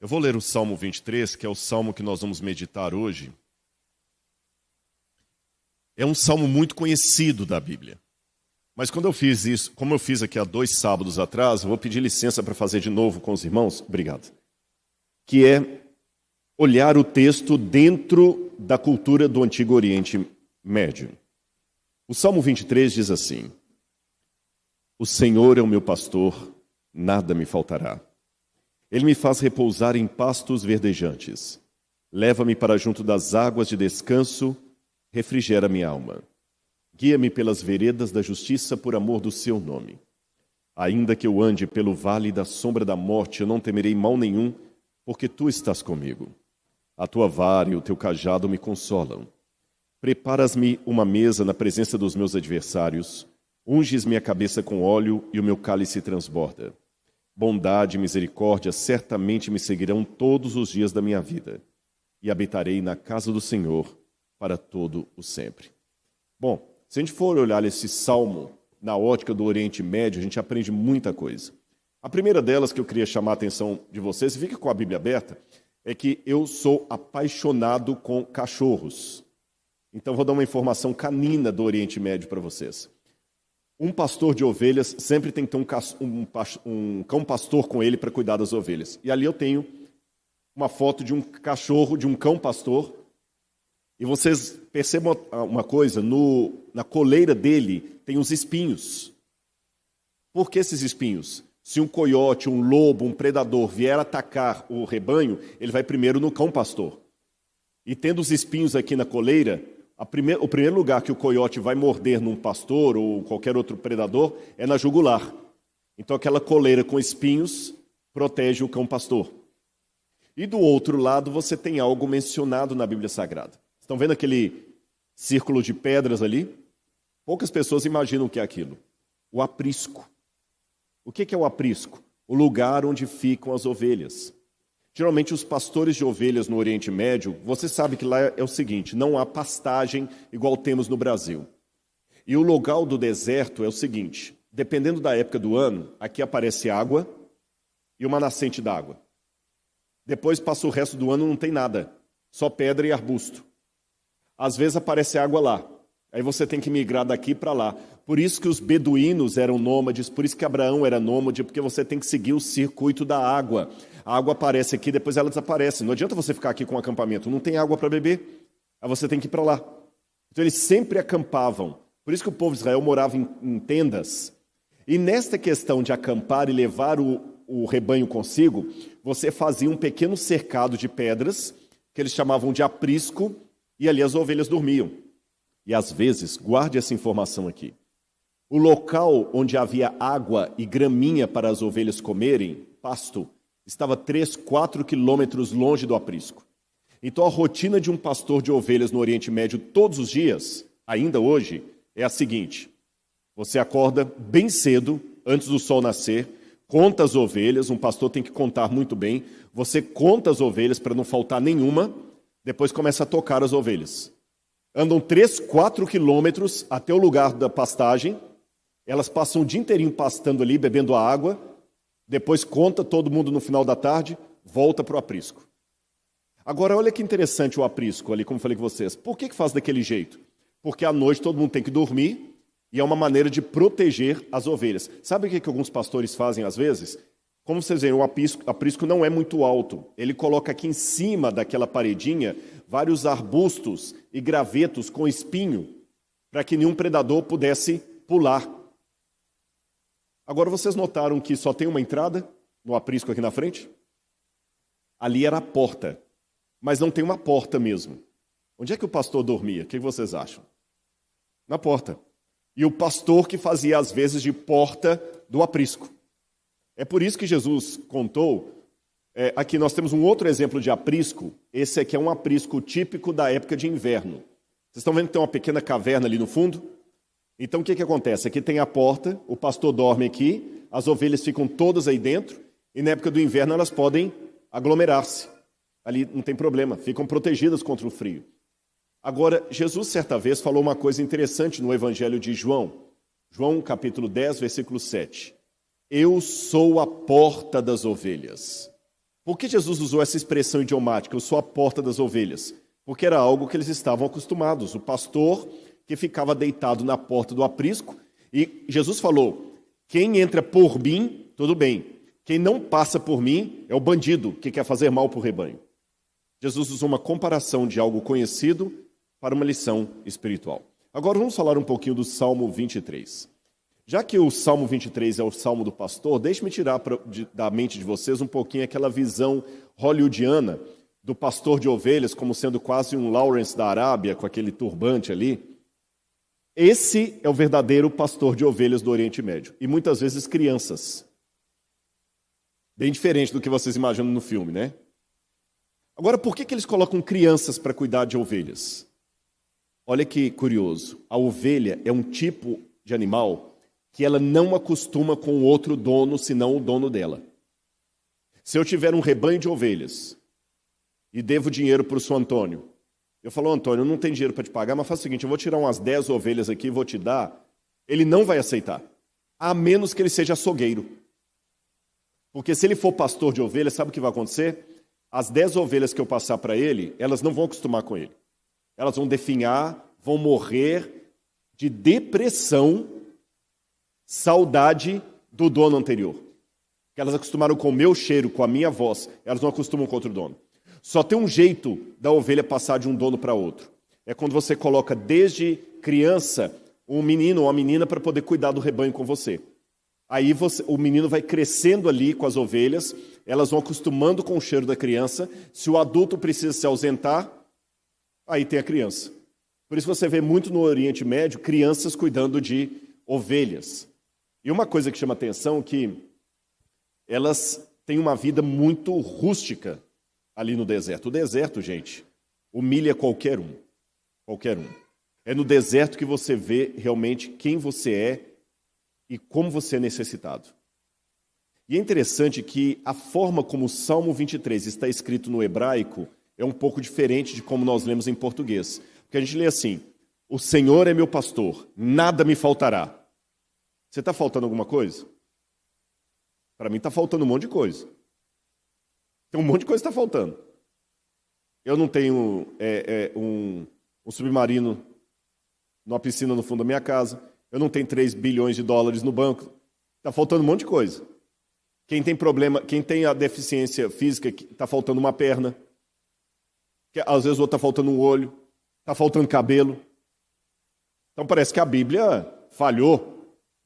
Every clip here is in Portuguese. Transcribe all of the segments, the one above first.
Eu vou ler o Salmo 23, que é o salmo que nós vamos meditar hoje. É um salmo muito conhecido da Bíblia. Mas quando eu fiz isso, como eu fiz aqui há 2 sábados atrás, eu vou pedir licença para fazer de novo com os irmãos. Obrigado. Que é olhar o texto dentro da cultura do Antigo Oriente Médio. O Salmo 23 diz assim: O Senhor é o meu pastor, nada me faltará. Ele me faz repousar em pastos verdejantes. Leva-me para junto das águas de descanso, refrigera minha alma. Guia-me pelas veredas da justiça por amor do seu nome. Ainda que eu ande pelo vale da sombra da morte, eu não temerei mal nenhum, porque tu estás comigo. A tua vara e o teu cajado me consolam. Preparas-me uma mesa na presença dos meus adversários. Unges minha cabeça com óleo e o meu cálice transborda. Bondade e misericórdia certamente me seguirão todos os dias da minha vida, e habitarei na casa do Senhor para todo o sempre. Bom, se a gente for olhar esse salmo na ótica do Oriente Médio, a gente aprende muita coisa. A primeira delas que eu queria chamar a atenção de vocês, fique com a Bíblia aberta, é que eu sou apaixonado com cachorros. Então vou dar uma informação canina do Oriente Médio para vocês. Um pastor de ovelhas sempre tem que ter um cão pastor com ele para cuidar das ovelhas. E ali eu tenho uma foto de um cachorro, de um cão pastor. E vocês percebam uma coisa, na coleira dele tem os espinhos. Por que esses espinhos? Se um coiote, um lobo, um predador vier atacar o rebanho, ele vai primeiro no cão pastor. E tendo os espinhos aqui na coleira, o primeiro lugar que o coiote vai morder num pastor ou qualquer outro predador é na jugular. Então aquela coleira com espinhos protege o cão pastor. E do outro lado você tem algo mencionado na Bíblia Sagrada. Estão vendo aquele círculo de pedras ali? Poucas pessoas imaginam o que é aquilo. O aprisco. O que é o aprisco? O lugar onde ficam as ovelhas. Geralmente os pastores de ovelhas no Oriente Médio, você sabe que lá é o seguinte, não há pastagem igual temos no Brasil. E o local do deserto é o seguinte, dependendo da época do ano, aqui aparece água e uma nascente d'água. Depois passa o resto do ano, não tem nada, só pedra e arbusto. Às vezes aparece água lá, aí você tem que migrar daqui para lá. Por isso que os beduínos eram nômades, por isso que Abraão era nômade, porque você tem que seguir o circuito da água. A água aparece aqui, depois ela desaparece. Não adianta você ficar aqui com o acampamento, não tem água para beber, aí você tem que ir para lá. Então eles sempre acampavam. Por isso que o povo de Israel morava em tendas. E nesta questão de acampar e levar o rebanho consigo, você fazia um pequeno cercado de pedras, que eles chamavam de aprisco, e ali as ovelhas dormiam. E às vezes, guarde essa informação aqui, o local onde havia água e graminha para as ovelhas comerem, pasto, estava 3, 4 quilômetros longe do aprisco. Então a rotina de um pastor de ovelhas no Oriente Médio todos os dias, ainda hoje, é a seguinte: você acorda bem cedo, antes do sol nascer, conta as ovelhas, um pastor tem que contar muito bem, você conta as ovelhas para não faltar nenhuma, depois começa a tocar as ovelhas. Andam 3, 4 quilômetros até o lugar da pastagem, elas passam o dia inteirinho pastando ali, bebendo a água, depois conta todo mundo no final da tarde, volta para o aprisco. Agora, olha que interessante o aprisco ali, como falei com vocês. Por que faz daquele jeito? Porque à noite todo mundo tem que dormir e é uma maneira de proteger as ovelhas. Sabe o que alguns pastores fazem às vezes? Como vocês veem, o aprisco não é muito alto. Ele coloca aqui em cima daquela paredinha vários arbustos e gravetos com espinho para que nenhum predador pudesse pular. Agora vocês notaram que só tem uma entrada no aprisco aqui na frente? Ali era a porta, mas não tem uma porta mesmo. Onde é que o pastor dormia? O que vocês acham? Na porta. E o pastor que fazia às vezes de porta do aprisco. É por isso que Jesus contou, aqui nós temos um outro exemplo de aprisco, esse aqui é um aprisco típico da época de inverno. Vocês estão vendo que tem uma pequena caverna ali no fundo? Então o que acontece? Aqui tem a porta, o pastor dorme aqui, as ovelhas ficam todas aí dentro, e na época do inverno elas podem aglomerar-se. Ali não tem problema, ficam protegidas contra o frio. Agora, Jesus certa vez falou uma coisa interessante no Evangelho de João. João capítulo 10, versículo 7. Eu sou a porta das ovelhas. Por que Jesus usou essa expressão idiomática, eu sou a porta das ovelhas? Porque era algo que eles estavam acostumados. O pastor que ficava deitado na porta do aprisco, e Jesus falou, quem entra por mim, tudo bem. Quem não passa por mim é o bandido que quer fazer mal para o rebanho. Jesus usou uma comparação de algo conhecido para uma lição espiritual. Agora vamos falar um pouquinho do Salmo 23. Já que o Salmo 23 é o Salmo do pastor, deixe-me tirar da mente de vocês um pouquinho aquela visão hollywoodiana do pastor de ovelhas como sendo quase um Lawrence da Arábia, com aquele turbante ali. Esse é o verdadeiro pastor de ovelhas do Oriente Médio. E muitas vezes crianças. Bem diferente do que vocês imaginam no filme, né? Agora, por que eles colocam crianças para cuidar de ovelhas? Olha que curioso. A ovelha é um tipo de animal que ela não acostuma com outro dono, senão o dono dela. Se eu tiver um rebanho de ovelhas e devo dinheiro para o seu Antônio, eu falo, Antônio, eu não tenho dinheiro para te pagar, mas faz o seguinte, eu vou tirar umas 10 ovelhas aqui e vou te dar. Ele não vai aceitar, a menos que ele seja açougueiro. Porque se ele for pastor de ovelhas, sabe o que vai acontecer? As 10 ovelhas que eu passar para ele, elas não vão acostumar com ele. Elas vão definhar, vão morrer de depressão, saudade do dono anterior. Porque elas acostumaram com o meu cheiro, com a minha voz, elas não acostumam com outro dono. Só tem um jeito da ovelha passar de um dono para outro. É quando você coloca desde criança um menino ou uma menina para poder cuidar do rebanho com você. Aí o menino vai crescendo ali com as ovelhas, elas vão acostumando com o cheiro da criança. Se o adulto precisa se ausentar, aí tem a criança. Por isso você vê muito no Oriente Médio crianças cuidando de ovelhas. E uma coisa que chama atenção é que elas têm uma vida muito rústica ali no deserto. O deserto, gente, humilha qualquer um. Qualquer um. É no deserto que você vê realmente quem você é e como você é necessitado. E é interessante que a forma como o Salmo 23 está escrito no hebraico é um pouco diferente de como nós lemos em português. Porque a gente lê assim, o Senhor é meu pastor, nada me faltará. Você está faltando alguma coisa? Para mim está faltando um monte de coisa. Tem um monte de coisa que está faltando. Eu não tenho um submarino numa piscina no fundo da minha casa. Eu não tenho 3 bilhões de dólares no banco. Está faltando um monte de coisa. Quem tem problema, quem tem a deficiência física, está faltando uma perna. Às vezes o outro está faltando um olho. Está faltando cabelo. Então parece que a Bíblia falhou.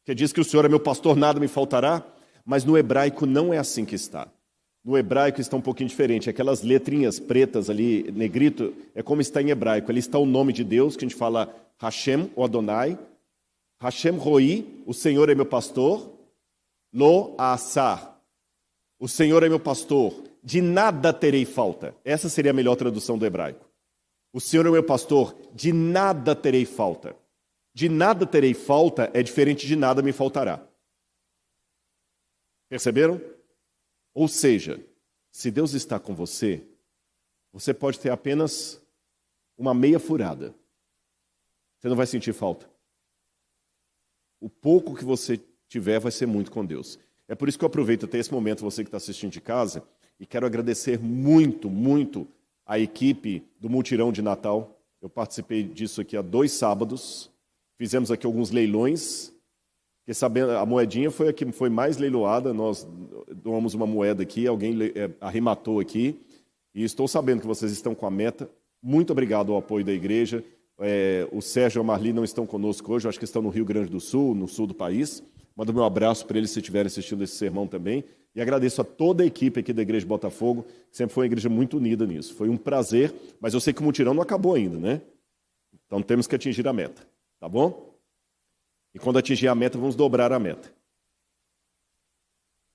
Que diz que o Senhor é meu pastor, nada me faltará. Mas no hebraico não é assim que está. No hebraico está um pouquinho diferente. Aquelas letrinhas pretas ali, negrito, é como está em hebraico. Ali está o nome de Deus, que a gente fala Hashem, ou Adonai. Hashem Roi, o Senhor é meu pastor. Lo Asar, o Senhor é meu pastor. De nada terei falta. Essa seria a melhor tradução do hebraico. O Senhor é meu pastor, de nada terei falta. De nada terei falta é diferente de nada me faltará. Perceberam? Ou seja, se Deus está com você, você pode ter apenas uma meia furada. Você não vai sentir falta. O pouco que você tiver vai ser muito com Deus. É por isso que eu aproveito até esse momento, você que está assistindo de casa, e quero agradecer muito, muito a equipe do Mutirão de Natal. Eu participei disso aqui há 2 sábados. Fizemos aqui alguns leilões. Porque sabendo, a moedinha foi a que foi mais leiloada, nós doamos uma moeda aqui, alguém arrematou aqui, e estou sabendo que vocês estão com a meta. Muito obrigado ao apoio da igreja. O Sérgio e a Marli não estão conosco hoje, eu acho que estão no Rio Grande do Sul, no sul do país. Mando meu abraço para eles se estiverem assistindo esse sermão também. E agradeço a toda a equipe aqui da Igreja de Botafogo, que sempre foi uma igreja muito unida nisso. Foi um prazer, mas eu sei que o mutirão não acabou ainda, né? Então temos que atingir a meta, tá bom? E quando atingir a meta, vamos dobrar a meta.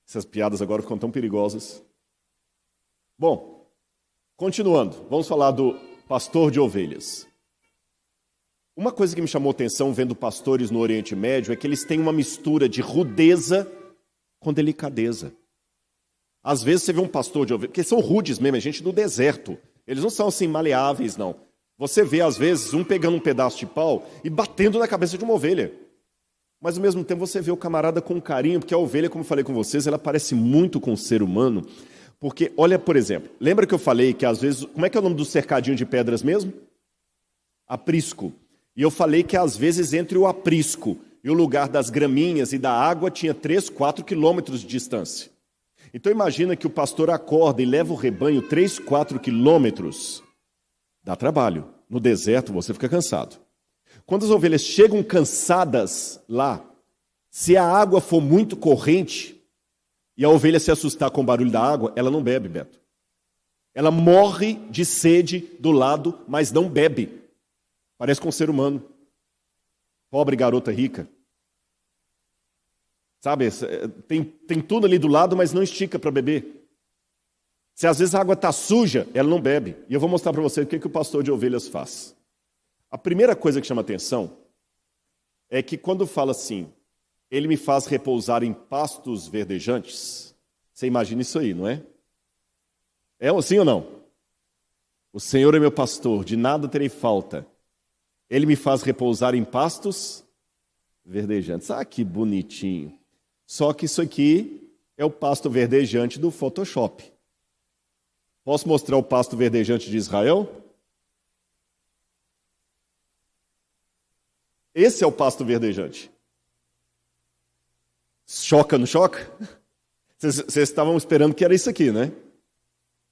Essas piadas agora ficam tão perigosas. Bom, continuando, vamos falar do pastor de ovelhas. Uma coisa que me chamou a atenção vendo pastores no Oriente Médio é que eles têm uma mistura de rudeza com delicadeza. Às vezes você vê um pastor de ovelhas, porque são rudes mesmo, é gente do deserto. Eles não são assim maleáveis, não. Você vê, às vezes, um pegando um pedaço de pau e batendo na cabeça de uma ovelha. Mas, ao mesmo tempo, você vê o camarada com carinho, porque a ovelha, como eu falei com vocês, ela parece muito com o ser humano, Porque, olha, por exemplo, lembra que eu falei que às vezes... Como é que é o nome do cercadinho de pedras mesmo? Aprisco. E eu falei que às vezes entre o aprisco e o lugar das graminhas e da água tinha 3, 4 quilômetros de distância. Então imagina que o pastor acorda e leva o rebanho 3, 4 quilômetros. Dá trabalho. No deserto você fica cansado. Quando as ovelhas chegam cansadas lá, se a água for muito corrente e a ovelha se assustar com o barulho da água, ela não bebe, Beto. Ela morre de sede do lado, mas não bebe. Parece com um ser humano. Pobre garota rica. Sabe, tem tudo ali do lado, mas não estica para beber. Se às vezes a água está suja, ela não bebe. E eu vou mostrar para você o que o pastor de ovelhas faz. A primeira coisa que chama atenção é que quando fala assim, ele me faz repousar em pastos verdejantes, você imagina isso aí, não é? É assim ou não? O Senhor é meu pastor, de nada terei falta. Ele me faz repousar em pastos verdejantes. Ah, que bonitinho. Só que isso aqui é o pasto verdejante do Photoshop. Posso mostrar o pasto verdejante de Israel? Esse é o pasto verdejante. Choca, não choca? Vocês estavam esperando que era isso aqui, né?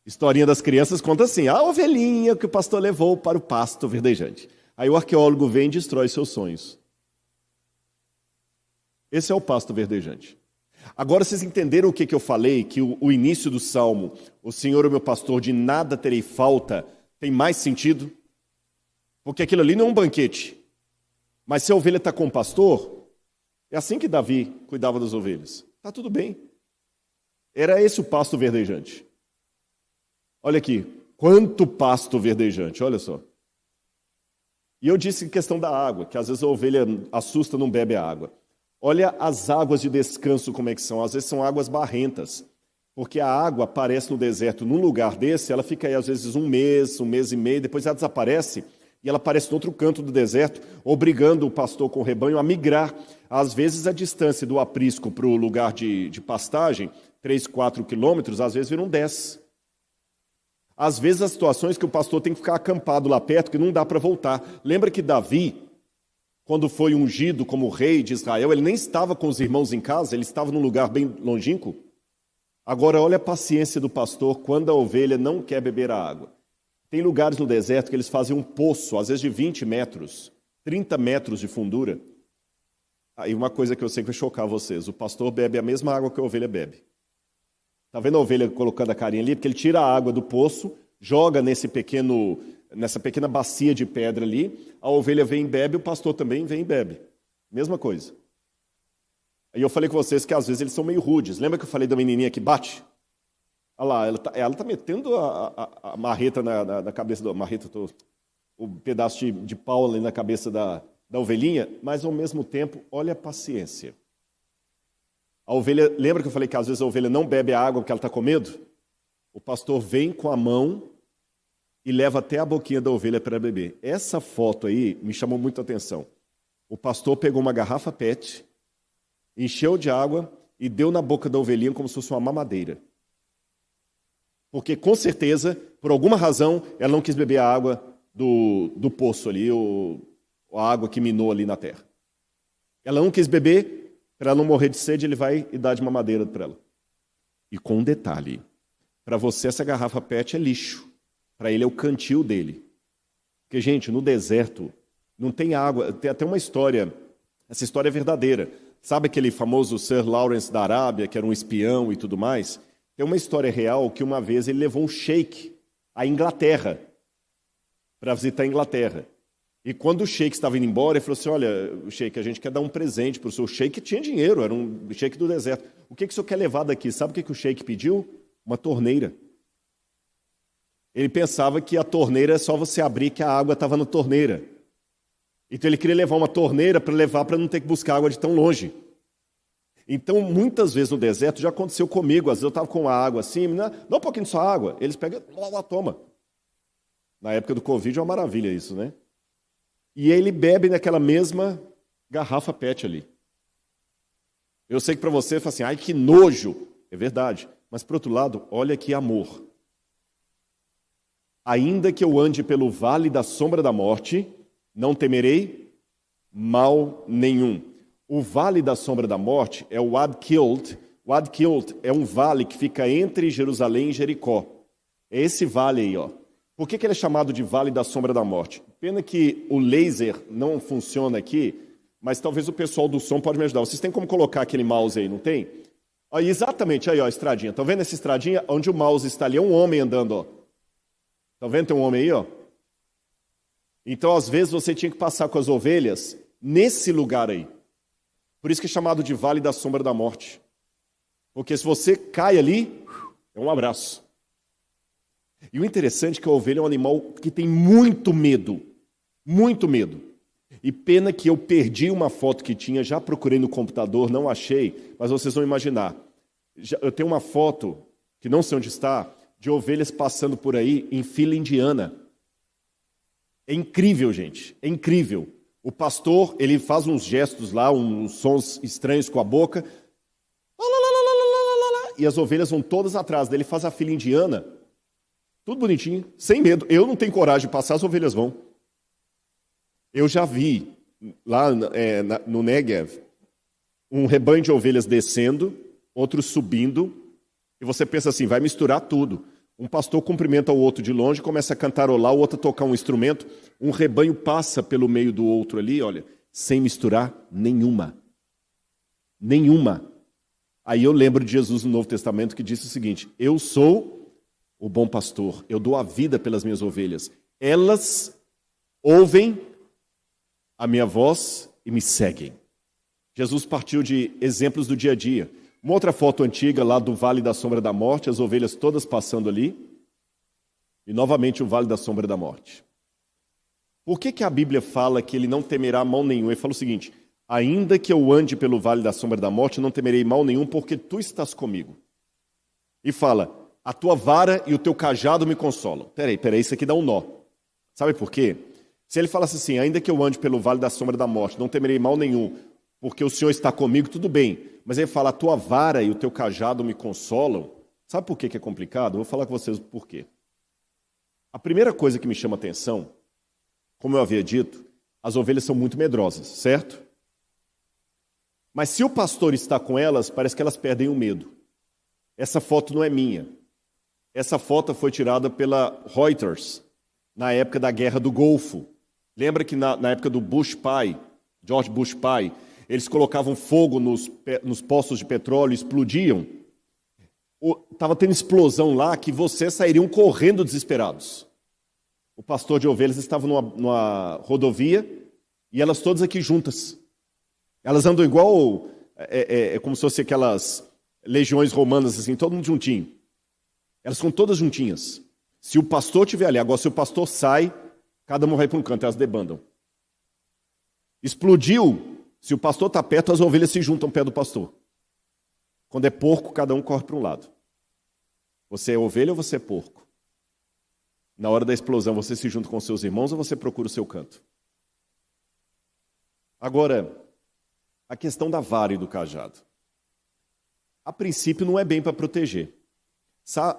Historinha das crianças conta assim, a ovelhinha que o pastor levou para o pasto verdejante. Aí o arqueólogo vem e destrói seus sonhos. Esse é o pasto verdejante. Agora vocês entenderam o que eu falei? Que o início do Salmo, o Senhor é o meu pastor, de nada terei falta, tem mais sentido? Porque aquilo ali não é um banquete. Mas se a ovelha está com o pastor, é assim que Davi cuidava das ovelhas. Está tudo bem. Era esse o pasto verdejante. Olha aqui, quanto pasto verdejante, olha só. E eu disse questão da água, que às vezes a ovelha assusta, não bebe a água. Olha as águas de descanso como é que são. Às vezes são águas barrentas. Porque a água aparece no deserto num lugar desse, ela fica aí às vezes um mês e meio, depois ela desaparece e ela aparece no outro canto do deserto, obrigando o pastor com o rebanho a migrar. Às vezes a distância do aprisco para o lugar de pastagem, 3, 4 quilômetros, às vezes viram 10. Às vezes as situações que o pastor tem que ficar acampado lá perto, que não dá para voltar. Lembra que Davi, quando foi ungido como rei de Israel, ele nem estava com os irmãos em casa, ele estava num lugar bem longínquo. Agora olha a paciência do pastor quando a ovelha não quer beber a água. Tem lugares no deserto que eles fazem um poço, às vezes de 20 metros, 30 metros de fundura. Aí uma coisa que eu sei que vai chocar vocês, o pastor bebe a mesma água que a ovelha bebe. Está vendo a ovelha colocando a carinha ali? Porque ele tira a água do poço, joga nessa pequena bacia de pedra ali, a ovelha vem e bebe, o pastor também vem e bebe. Mesma coisa. Aí eu falei com vocês que às vezes eles são meio rudes. Lembra que eu falei da menininha que bate? Olha lá, ela tá metendo a marreta na cabeça do... o pedaço de pau ali na cabeça da ovelhinha, mas ao mesmo tempo, olha a paciência. A ovelha, lembra que eu falei que às vezes a ovelha não bebe a água porque ela está com medo? O pastor vem com a mão e leva até a boquinha da ovelha para beber. Essa foto aí me chamou muito a atenção. O pastor pegou uma garrafa PET, encheu de água e deu na boca da ovelhinha como se fosse uma mamadeira. Porque, com certeza, por alguma razão, ela não quis beber a água do poço ali, a água que minou ali na terra. Ela não quis beber, para ela não morrer de sede, ele vai e dá de mamadeira para ela. E com um detalhe, para você essa garrafa PET é lixo, para ele é o cantil dele. Porque, gente, no deserto não tem água, tem até uma história, essa história é verdadeira. Sabe aquele famoso Sir Lawrence da Arábia, que era um espião e tudo mais? Tem uma história real que uma vez ele levou um sheik à Inglaterra, para visitar a Inglaterra. E quando o sheik estava indo embora, ele falou assim, olha, sheik, a gente quer dar um presente para o seu sheik, que tinha dinheiro, era um sheik do deserto. O que o senhor quer levar daqui? Sabe o que o sheik pediu? Uma torneira. Ele pensava que a torneira é só você abrir que a água estava na torneira. Então ele queria levar uma torneira para levar para não ter que buscar água de tão longe. Então, muitas vezes no deserto, já aconteceu comigo, às vezes eu estava com a água assim, dá um pouquinho só água, eles pegam, lá, toma. Na época do Covid é uma maravilha isso, né? E ele bebe naquela mesma garrafa PET ali. Eu sei que para você, fala assim, ai que nojo, é verdade, Mas, por outro lado, olha que amor. Ainda que eu ande pelo vale da sombra da morte, não temerei mal nenhum. O vale da sombra da morte é o Wad Kilt. Wad Kilt é um vale que fica entre Jerusalém e Jericó. É esse vale aí, ó. Por que ele é chamado de vale da sombra da morte? Pena que o laser não funciona aqui, mas talvez o pessoal do som pode me ajudar. Vocês têm como colocar aquele mouse aí, não tem? Ó, exatamente aí, ó, a estradinha. Estão vendo essa estradinha? Onde o mouse está ali, é um homem andando, ó. Estão vendo? Tem um homem aí, ó. Então, às vezes, você tinha que passar com as ovelhas nesse lugar aí. Por isso que é chamado de vale da sombra da morte. Porque se você cai ali, é um abraço. E o interessante é que a ovelha é um animal que tem muito medo. Muito medo. E pena que eu perdi uma foto que tinha, já procurei no computador, não achei, mas vocês vão imaginar. Eu tenho uma foto, que não sei onde está, de ovelhas passando por aí em fila indiana. É incrível, gente. É incrível. O pastor, ele faz uns gestos lá, uns sons estranhos com a boca. E as ovelhas vão todas atrás dele, faz a fila indiana. Tudo bonitinho, sem medo. Eu não tenho coragem de passar, as ovelhas vão. Eu já vi, lá no Negev, um rebanho de ovelhas descendo, outros subindo, e você pensa assim, vai misturar tudo. Um pastor cumprimenta o outro de longe, começa a cantarolar, o outro a tocar um instrumento, um rebanho passa pelo meio do outro ali, olha, sem misturar nenhuma. Nenhuma. Aí eu lembro de Jesus no Novo Testamento que disse o seguinte, eu sou o bom pastor, eu dou a vida pelas minhas ovelhas. Elas ouvem a minha voz e me seguem. Jesus partiu de exemplos do dia a dia. Uma outra foto antiga lá do Vale da Sombra da Morte, as ovelhas todas passando ali. E novamente o Vale da Sombra da Morte. Por que a Bíblia fala que ele não temerá mal nenhum? Ele fala o seguinte, ainda que eu ande pelo Vale da Sombra da Morte, não temerei mal nenhum, porque tu estás comigo. E fala, a tua vara e o teu cajado me consolam. Peraí, isso aqui dá um nó. Sabe por quê? Se ele falasse assim, ainda que eu ande pelo Vale da Sombra da Morte, não temerei mal nenhum, porque o Senhor está comigo, tudo bem. Mas ele fala, a tua vara e o teu cajado me consolam. Sabe por que é complicado? Eu vou falar com vocês por quê. A primeira coisa que me chama a atenção, como eu havia dito, as ovelhas são muito medrosas, certo? Mas se o pastor está com elas, parece que elas perdem o medo. Essa foto não é minha. Essa foto foi tirada pela Reuters, na época da Guerra do Golfo. Lembra que na época do Bush pai, George Bush pai, eles colocavam fogo nos poços de petróleo, explodiam. Estava tendo explosão lá que vocês sairiam correndo desesperados. O pastor de ovelhas estava numa rodovia e elas todas aqui juntas. Elas andam igual, como se fossem aquelas legiões romanas, assim, todo mundo juntinho. Elas são todas juntinhas. Se o pastor estiver ali, agora se o pastor sai, cada um vai para um canto, elas debandam. Explodiu. Se o pastor está perto, as ovelhas se juntam perto do pastor. Quando é porco, cada um corre para um lado. Você é ovelha ou você é porco? Na hora da explosão, você se junta com seus irmãos ou você procura o seu canto? Agora, a questão da vara e do cajado. A princípio, não é bem para proteger.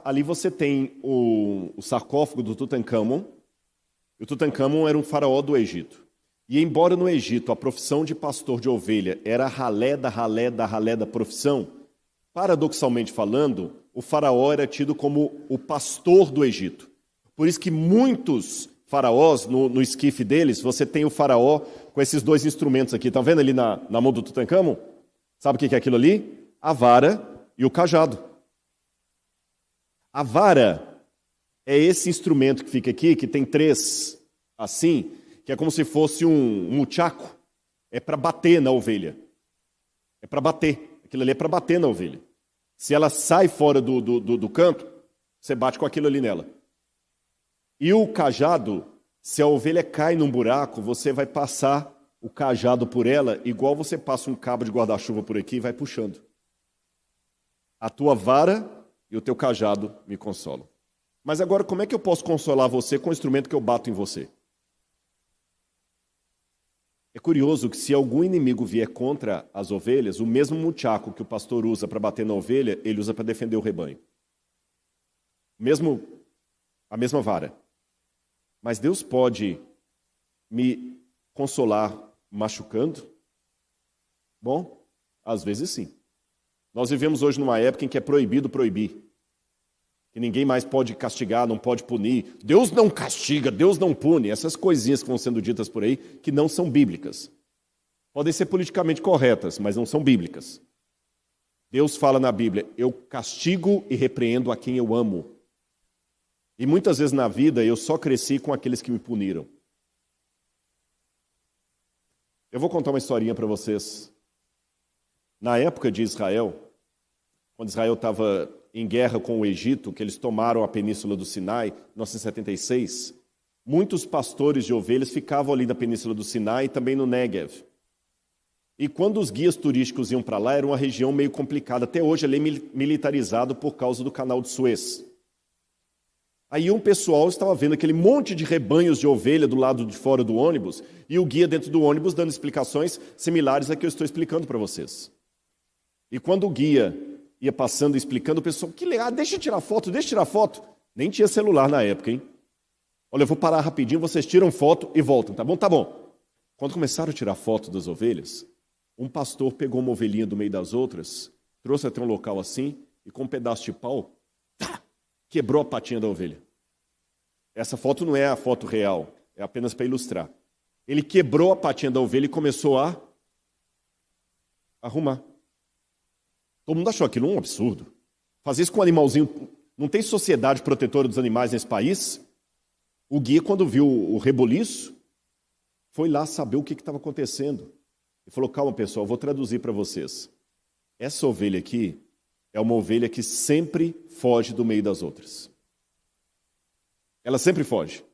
Ali você tem o sarcófago do Tutankhamon. O Tutankhamon era um faraó do Egito. E embora no Egito a profissão de pastor de ovelha era a ralé da profissão, paradoxalmente falando, o faraó era tido como o pastor do Egito. Por isso que muitos faraós, no esquife deles, você tem o faraó com esses dois instrumentos aqui. Estão vendo ali na mão do Tutankhamon? Sabe o que é aquilo ali? A vara e o cajado. A vara é esse instrumento que fica aqui, que tem três assim, que é como se fosse um muchaco, é para bater na ovelha. É para bater. Aquilo ali é para bater na ovelha. Se ela sai fora do canto, você bate com aquilo ali nela. E o cajado, se a ovelha cai num buraco, você vai passar o cajado por ela, igual você passa um cabo de guarda-chuva por aqui e vai puxando. A tua vara e o teu cajado me consolam. Mas agora, como é que eu posso consolar você com o instrumento que eu bato em você? É curioso que se algum inimigo vier contra as ovelhas, o mesmo muchaco que o pastor usa para bater na ovelha, ele usa para defender o rebanho. a mesma vara. Mas Deus pode me consolar machucando? Bom, às vezes sim. Nós vivemos hoje numa época em que é proibido proibir. Que ninguém mais pode castigar, não pode punir. Deus não castiga, Deus não pune. Essas coisinhas que vão sendo ditas por aí, que não são bíblicas. Podem ser politicamente corretas, mas não são bíblicas. Deus fala na Bíblia, eu castigo e repreendo a quem eu amo. E muitas vezes na vida eu só cresci com aqueles que me puniram. Eu vou contar uma historinha para vocês. Na época de Israel, quando Israel estava em guerra com o Egito, que eles tomaram a península do Sinai, em 1976, muitos pastores de ovelhas ficavam ali na península do Sinai e também no Negev. E quando os guias turísticos iam para lá, era uma região meio complicada. Até hoje ele é militarizado por causa do canal de Suez. Aí um pessoal estava vendo aquele monte de rebanhos de ovelha do lado de fora do ônibus e o guia dentro do ônibus dando explicações similares a que eu estou explicando para vocês. E quando o guia ia passando e explicando, o pessoal, que legal, deixa eu tirar foto, deixa eu tirar foto. Nem tinha celular na época, hein? Olha, eu vou parar rapidinho, vocês tiram foto e voltam, tá bom? Tá bom. Quando começaram a tirar foto das ovelhas, um pastor pegou uma ovelhinha do meio das outras, trouxe até um local assim e com um pedaço de pau, quebrou a patinha da ovelha. Essa foto não é a foto real, é apenas para ilustrar. Ele quebrou a patinha da ovelha e começou a arrumar. Todo mundo achou aquilo um absurdo. Fazer isso com um animalzinho. Não tem sociedade protetora dos animais nesse país? O guia, quando viu o reboliço, foi lá saber o que estava acontecendo. E falou, calma pessoal, eu vou traduzir para vocês. Essa ovelha aqui é uma ovelha que sempre foge do meio das outras. Ela sempre foge.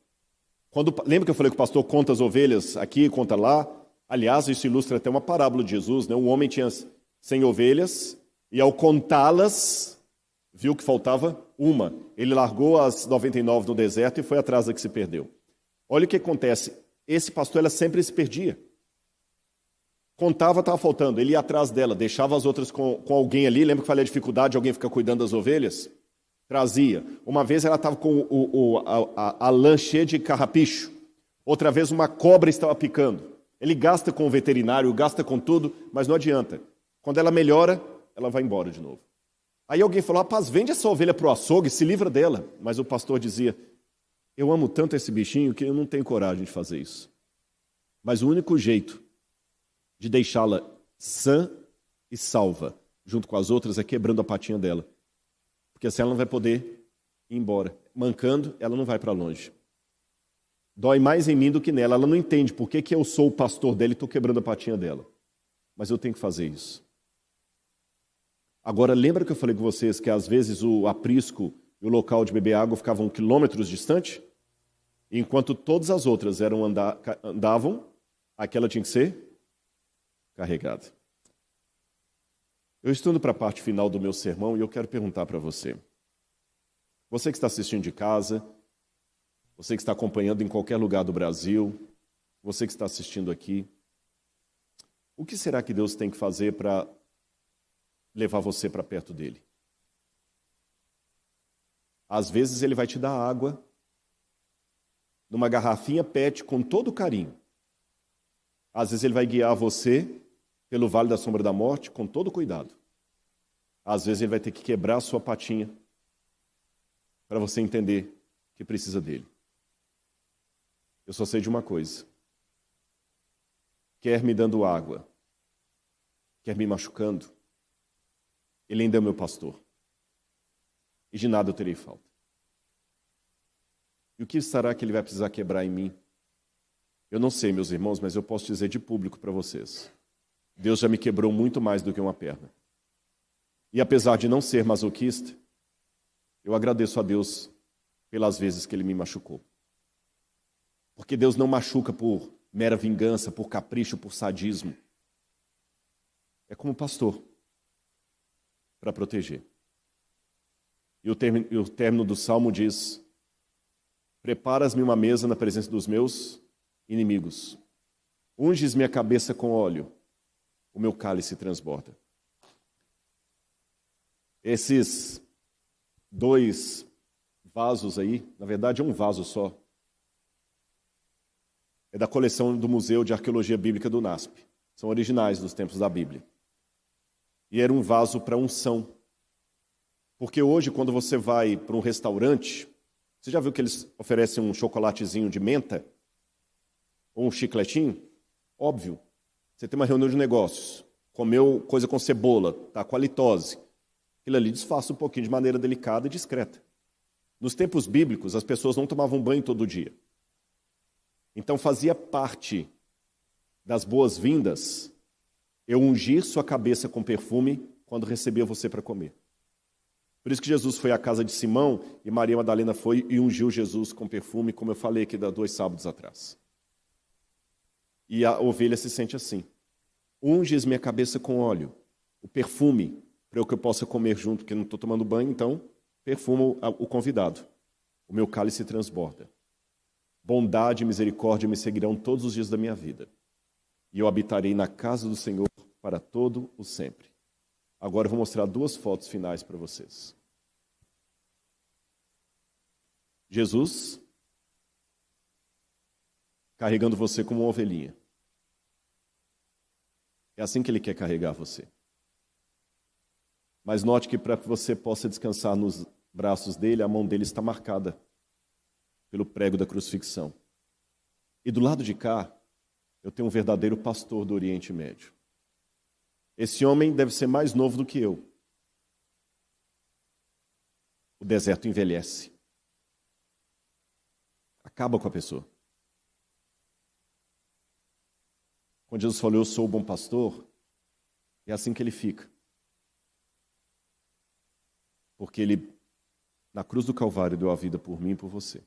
Lembra que eu falei que o pastor conta as ovelhas aqui, conta lá? Aliás, isso ilustra até uma parábola de Jesus, né? Um homem tinha 100 ovelhas e ao contá-las, viu que faltava uma. Ele largou as 99 no deserto e foi atrás da que se perdeu. Olha o que acontece. Esse pastor, ela sempre se perdia. Contava, estava faltando. Ele ia atrás dela, deixava as outras com alguém ali. Lembra que eu falei a dificuldade de alguém ficar cuidando das ovelhas? Trazia. Uma vez ela estava com a lã cheia de carrapicho. Outra vez uma cobra estava picando. Ele gasta com o veterinário, gasta com tudo, mas não adianta. Quando ela melhora, ela vai embora de novo. Aí alguém falou, rapaz, vende essa ovelha para o açougue, se livra dela. Mas o pastor dizia, eu amo tanto esse bichinho que eu não tenho coragem de fazer isso. Mas o único jeito de deixá-la sã e salva, junto com as outras, é quebrando a patinha dela. Porque assim ela não vai poder ir embora. Mancando, ela não vai para longe. Dói mais em mim do que nela. Ela não entende por que eu sou o pastor dela e estou quebrando a patinha dela. Mas eu tenho que fazer isso. Agora, lembra que eu falei com vocês que às vezes o aprisco e o local de beber água ficavam quilômetros distante? Enquanto todas as outras andavam, aquela tinha que ser carregada. Eu estou indo para a parte final do meu sermão e eu quero perguntar para você. Você que está assistindo de casa, você que está acompanhando em qualquer lugar do Brasil, você que está assistindo aqui, o que será que Deus tem que fazer para levar você para perto dele? Às vezes ele vai te dar água numa garrafinha PET com todo carinho. Às vezes ele vai guiar você pelo vale da sombra da morte com todo cuidado. Às vezes ele vai ter que quebrar a sua patinha para você entender que precisa dele. Eu só sei de uma coisa. Quer me dando água, quer me machucando, ele ainda é o meu pastor. E de nada eu terei falta. E o que será que ele vai precisar quebrar em mim? Eu não sei, meus irmãos, mas eu posso dizer de público para vocês. Deus já me quebrou muito mais do que uma perna. E apesar de não ser masoquista, eu agradeço a Deus pelas vezes que ele me machucou. Porque Deus não machuca por mera vingança, por capricho, por sadismo. É como pastor, para proteger. E o término do Salmo diz, preparas-me uma mesa na presença dos meus inimigos. Unges minha cabeça com óleo, o meu cálice transborda. Esses dois vasos aí, na verdade é um vaso só. É da coleção do Museu de Arqueologia Bíblica do NASP. São originais dos tempos da Bíblia. E era um vaso para unção. Porque hoje, quando você vai para um restaurante, você já viu que eles oferecem um chocolatezinho de menta? Ou um chicletinho? Óbvio. Você tem uma reunião de negócios, comeu coisa com cebola, está com halitose. Aquilo ali disfarça um pouquinho de maneira delicada e discreta. Nos tempos bíblicos, as pessoas não tomavam banho todo dia. Então fazia parte das boas-vindas eu ungir sua cabeça com perfume quando recebia você para comer. Por isso que Jesus foi à casa de Simão e Maria Madalena foi e ungiu Jesus com perfume, como eu falei aqui 2 sábados atrás. E a ovelha se sente assim. Unges minha cabeça com óleo, o perfume, para que eu possa comer junto, porque não estou tomando banho, então perfumo o convidado. O meu cálice transborda. Bondade e misericórdia me seguirão todos os dias da minha vida. E eu habitarei na casa do Senhor para todo o sempre. Agora eu vou mostrar 2 fotos finais para vocês. Jesus carregando você como uma ovelhinha. É assim que ele quer carregar você. Mas note que para que você possa descansar nos braços dele, a mão dele está marcada pelo prego da crucifixão. E do lado de cá, eu tenho um verdadeiro pastor do Oriente Médio. Esse homem deve ser mais novo do que eu. O deserto envelhece. Acaba com a pessoa. Quando Jesus falou, eu sou o bom pastor, é assim que ele fica. Porque ele, na cruz do Calvário, deu a vida por mim e por você.